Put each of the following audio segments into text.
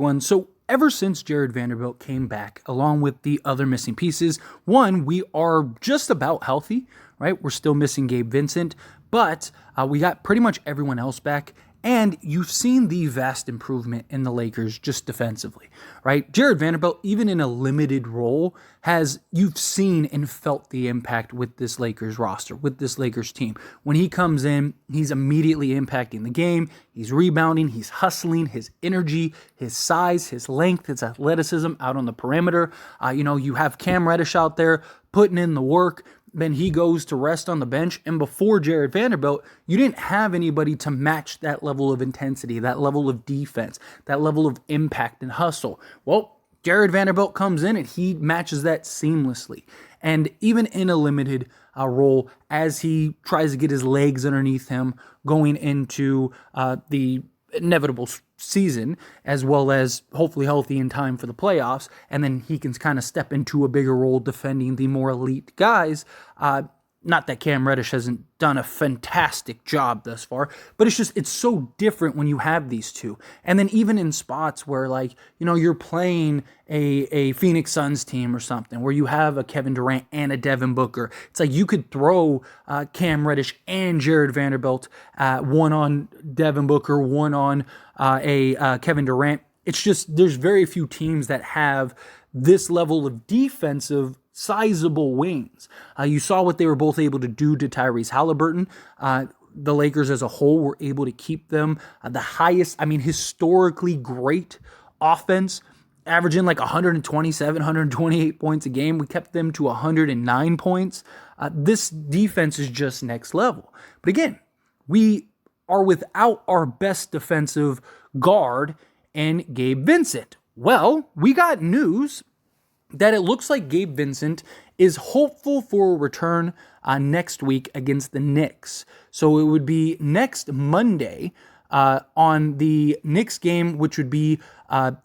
one. So ever since Jared Vanderbilt came back, along with the other missing pieces, one, we are just about healthy, right? We're still missing Gabe Vincent, but we got pretty much everyone else back. And you've seen the vast improvement in the Lakers just defensively, right? Jared Vanderbilt, even in a limited role, you've seen and felt the impact with this Lakers roster, with this Lakers team. When he comes in, he's immediately impacting the game. He's rebounding, he's hustling, his energy, his size, his length, his athleticism out on the perimeter. You have Cam Reddish out there putting in the work. Then he goes to rest on the bench. And before Jared Vanderbilt, you didn't have anybody to match that level of intensity, that level of defense, that level of impact and hustle. Well, Jared Vanderbilt comes in and he matches that seamlessly. And even in a limited role, as he tries to get his legs underneath him going into the inevitable season, as well as hopefully healthy in time for the playoffs, and then he can kind of step into a bigger role defending the more elite guys. Not that Cam Reddish hasn't done a fantastic job thus far, but it's so different when you have these two. And then even in spots where you're playing a Phoenix Suns team or something, where you have a Kevin Durant and a Devin Booker, it's like you could throw Cam Reddish and Jared Vanderbilt, one on Devin Booker, one on Kevin Durant. It's just there's very few teams that have this level of defensive sizable wings. You saw what they were both able to do to Tyrese Halliburton. The Lakers as a whole were able to keep them the highest, historically great offense, averaging like 127, 128 points a game. We kept them to 109 points. This defense is just next level. But again, we are without our best defensive guard in Gabe Vincent. Well, we got news that it looks like Gabe Vincent is hopeful for a return next week against the Knicks. So it would be next Monday on the Knicks game, which would be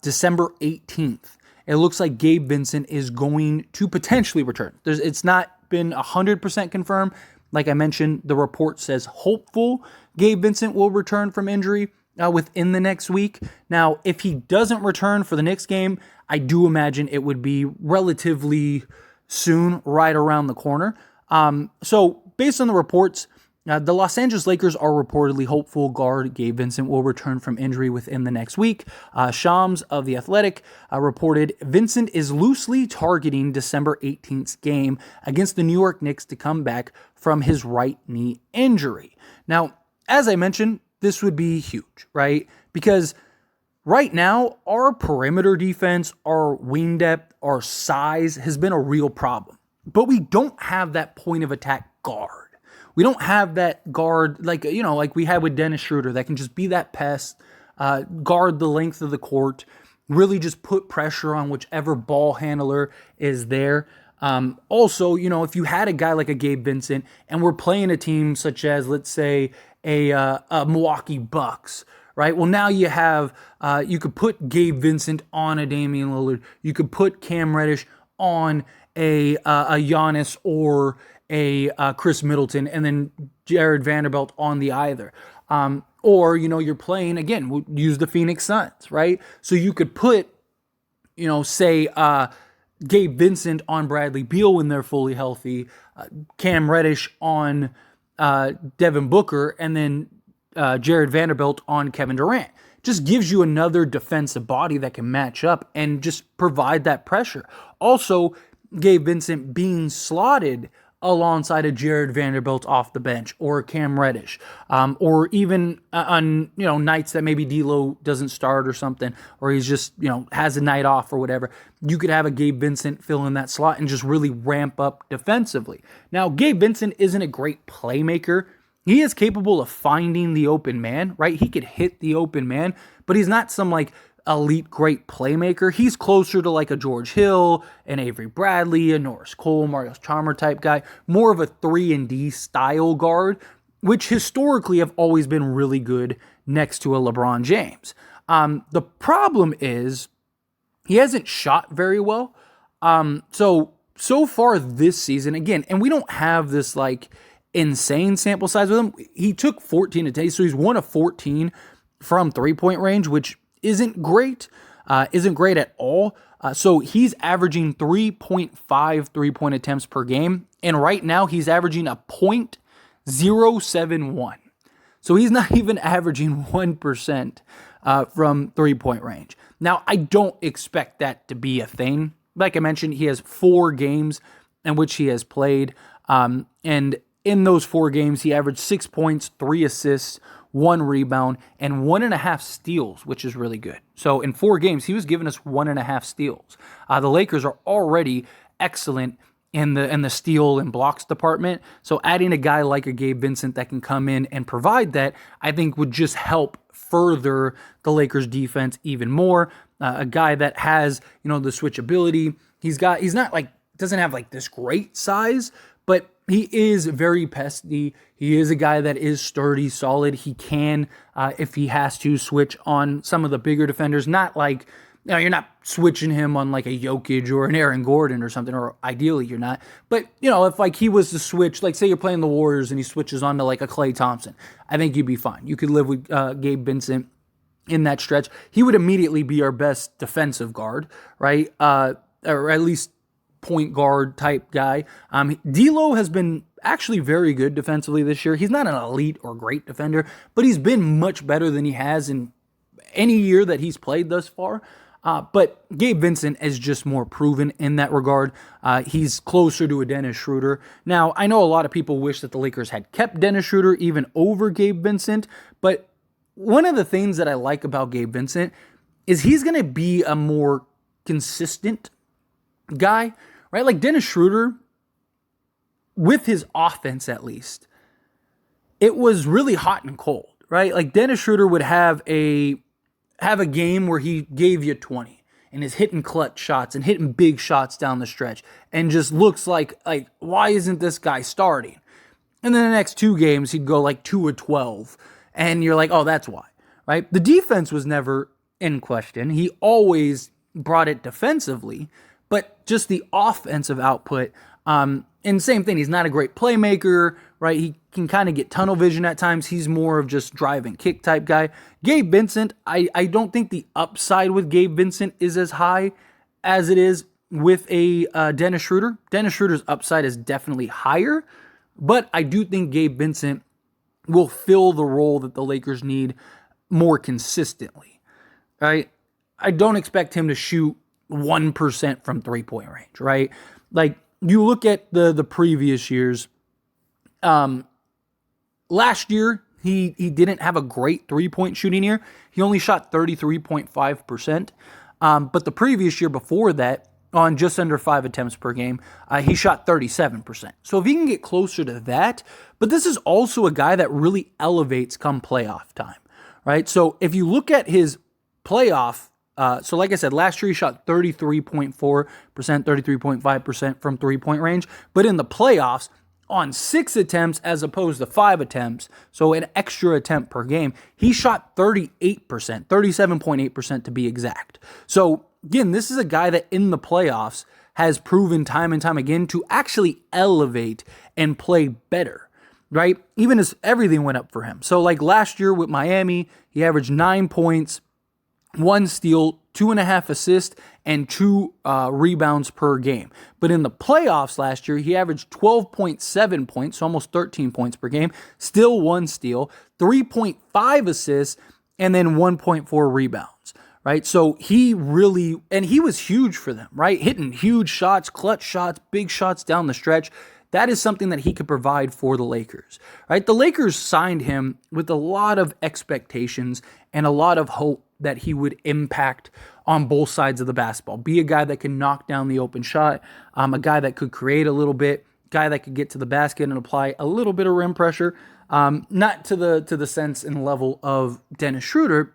December 18th. It looks like Gabe Vincent is going to potentially return. It's not been 100% confirmed. Like I mentioned, the report says hopeful Gabe Vincent will return from injury within the next week. Now, if he doesn't return for the Knicks game, I do imagine it would be relatively soon, right around the corner. So based on the reports, the Los Angeles Lakers are reportedly hopeful guard Gabe Vincent will return from injury within the next week. Shams of The Athletic reported Vincent is loosely targeting December 18th's game against the New York Knicks to come back from his right knee injury. Now, as I mentioned, this would be huge, right? Because right now, our perimeter defense, our wing depth, our size has been a real problem. But we don't have that point of attack guard. We don't have that guard like we had with Dennis Schroeder that can just be that pest, guard the length of the court, really just put pressure on whichever ball handler is there. Also, if you had a guy like a Gabe Vincent and we're playing a team such as, let's say, a Milwaukee Bucks, right? Well, now you have, you could put Gabe Vincent on a Damian Lillard. You could put Cam Reddish on a Giannis or a Chris Middleton, and then Jared Vanderbilt on the either. Or, you're playing, again, we'll use the Phoenix Suns, right? So you could put, say, Gabe Vincent on Bradley Beal when they're fully healthy, Cam Reddish on Devin Booker, and then Jared Vanderbilt on Kevin Durant. Just gives you another defensive body that can match up and just provide that pressure. Also, Gabe Vincent being slotted alongside of Jared Vanderbilt off the bench, or Cam Reddish, or even on nights that maybe D'Lo doesn't start or something, or he's just has a night off or whatever. You could have a Gabe Vincent fill in that slot and just really ramp up defensively. Now, Gabe Vincent isn't a great playmaker. He is capable of finding the open man, right? He could hit the open man, but he's not some elite great playmaker. He's closer to like a George Hill, an Avery Bradley, a Norris Cole, Mario Chalmers type guy, more of a 3-and-D style guard, which historically have always been really good next to a LeBron James. The problem is he hasn't shot very well. So far this season, again, and we don't have this insane sample size with him. He took 14 attempts, so he's 1 of 14 from 3-point range, which isn't great. isn't great at all. So he's averaging 3.5 3-point attempts per game. And right now he's averaging a .071. So he's not even averaging 1% from 3-point range. Now, I don't expect that to be a thing. Like I mentioned, he has 4 games in which he has played. And in those 4 games, he averaged 6 points, 3 assists, 1 rebound, and 1.5 steals, which is really good. So in 4 games, he was giving us 1.5 steals. The Lakers are already excellent in the steal and blocks department. So adding a guy like a Gabe Vincent that can come in and provide that, I think would just help further the Lakers defense even more. A guy that has, the switchability. Doesn't have like this great size, but he is very pesty. He is a guy that is sturdy, solid. He can, if he has to, switch on some of the bigger defenders. Not like, you're not switching him on like a Jokic or an Aaron Gordon or something, or ideally you're not. But, if like he was to switch, like say you're playing the Warriors and he switches on to like a Klay Thompson, I think you'd be fine. You could live with Gabe Vincent in that stretch. He would immediately be our best defensive guard, right? Or at least point guard type guy. D'Lo has been actually very good defensively this year. He's not an elite or great defender, but he's been much better than he has in any year that he's played thus far. But Gabe Vincent is just more proven in that regard. He's closer to a Dennis Schroeder. Now, I know a lot of people wish that the Lakers had kept Dennis Schroeder even over Gabe Vincent, but one of the things that I like about Gabe Vincent is he's going to be a more consistent guy, right? Like Dennis Schroeder, with his offense at least, it was really hot and cold, right? Like Dennis Schroeder would have a game where he gave you 20 and is hitting clutch shots and hitting big shots down the stretch and just looks like why isn't this guy starting? And then the next 2 games he'd go like 2 of 12 and you're like, oh, that's why, right? The defense was never in question. He always brought it defensively, but just the offensive output. And same thing, he's not a great playmaker, right? He can kind of get tunnel vision at times. He's more of just drive and kick type guy. Gabe Vincent, I don't think the upside with Gabe Vincent is as high as it is with a Dennis Schroeder. Dennis Schroeder's upside is definitely higher, but I do think Gabe Vincent will fill the role that the Lakers need more consistently, right? I don't expect him to shoot 1% from 3-point range, right? Like, you look at the previous years. Last year, he didn't have a great 3-point shooting year. He only shot 33.5%. But the previous year before that, on just under 5 attempts per game, he shot 37%. So if he can get closer to that, but this is also a guy that really elevates come playoff time, right? So if you look at his playoff, so like I said, last year he shot 33.4%, 33.5% from 3-point range, but in the playoffs, on 6 attempts as opposed to 5 attempts, so an extra attempt per game, he shot 38%, 37.8% to be exact. So again, this is a guy that in the playoffs has proven time and time again to actually elevate and play better, right? Even as everything went up for him. So like last year with Miami, he averaged 9 points, 1 steal, 2.5 assists, and 2 rebounds per game. But in the playoffs last year, he averaged 12.7 points, so almost 13 points per game, still 1 steal, 3.5 assists, and then 1.4 rebounds, right? So he really, and he was huge for them, right? Hitting huge shots, clutch shots, big shots down the stretch. That is something that he could provide for the Lakers, right? The Lakers signed him with a lot of expectations and a lot of hope that he would impact on both sides of the basketball. Be a guy that can knock down the open shot, a guy that could create a little bit, guy that could get to the basket and apply a little bit of rim pressure, not to the sense and level of Dennis Schroeder,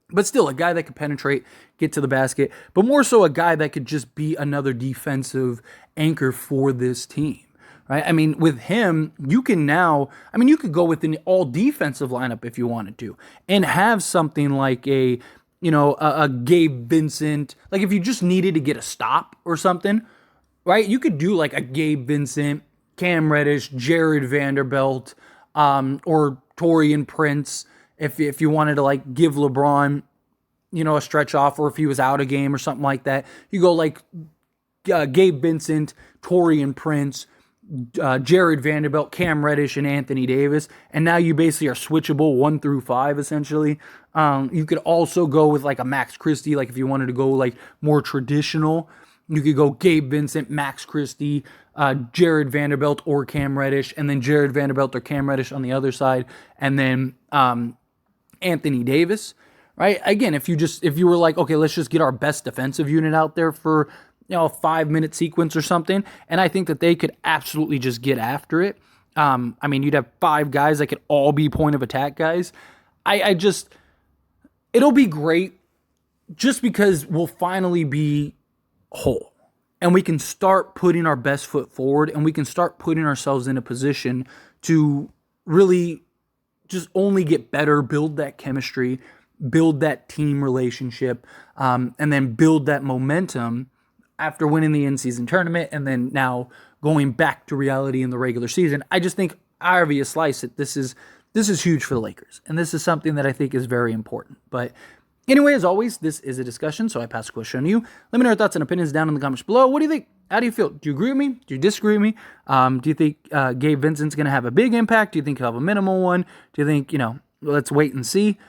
but still a guy that could penetrate, get to the basket, but more so a guy that could just be another defensive anchor for this team. Right? I mean, with him, you can now, you could go with an all defensive lineup if you wanted to and have something like a Gabe Vincent, like if you just needed to get a stop or something, right? You could do like a Gabe Vincent, Cam Reddish, Jared Vanderbilt, or Taurean Prince if you wanted to like give LeBron, a stretch off, or if he was out a game or something like that, you go like Gabe Vincent, Torian Prince, Jared Vanderbilt, Cam Reddish, and Anthony Davis, and now you basically are switchable 1 through 5 essentially. You could also go with like a Max Christie, like if you wanted to go like more traditional, you could go Gabe Vincent, Max Christie, Jared Vanderbilt or Cam Reddish, and then Jared Vanderbilt or Cam Reddish on the other side, and then Anthony Davis. Right? Again, if you were like, okay, let's just get our best defensive unit out there for a 5-minute sequence or something, and I think that they could absolutely just get after it. I mean, you'd have 5 guys that could all be point of attack guys. It'll be great just because we'll finally be whole, and we can start putting our best foot forward, and we can start putting ourselves in a position to really just only get better, build that chemistry, build that team relationship, and then build that momentum after winning the in-season tournament and then now going back to reality in the regular season. I just think, however you slice it, this is huge for the Lakers, and this is something that I think is very important. But anyway, as always, this is a discussion, so I pass the question to you. Let me know your thoughts and opinions down in the comments below. What do you think? How do you feel? Do you agree with me? Do you disagree with me? Do you think Gabe Vincent's going to have a big impact? Do you think he'll have a minimal one? Do you think, let's wait and see?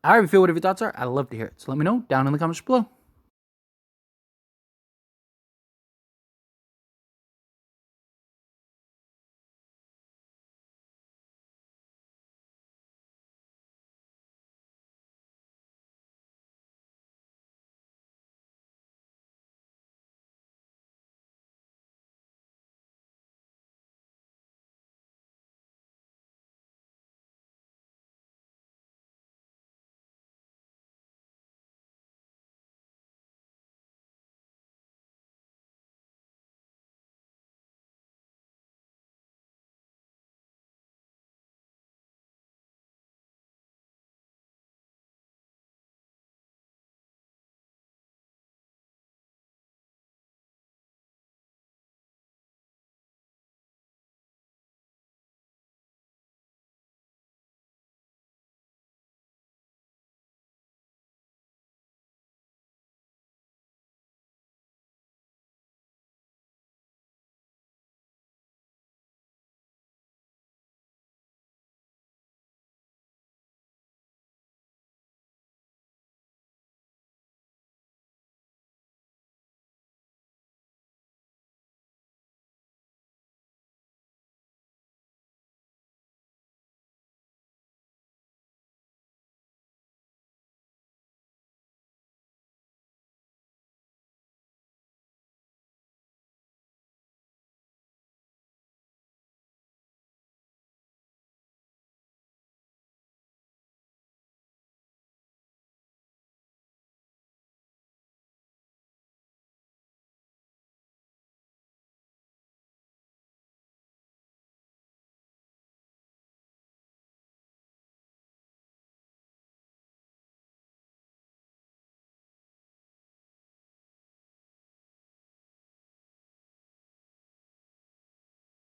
However you feel, whatever your thoughts are, I'd love to hear it. So let me know down in the comments below.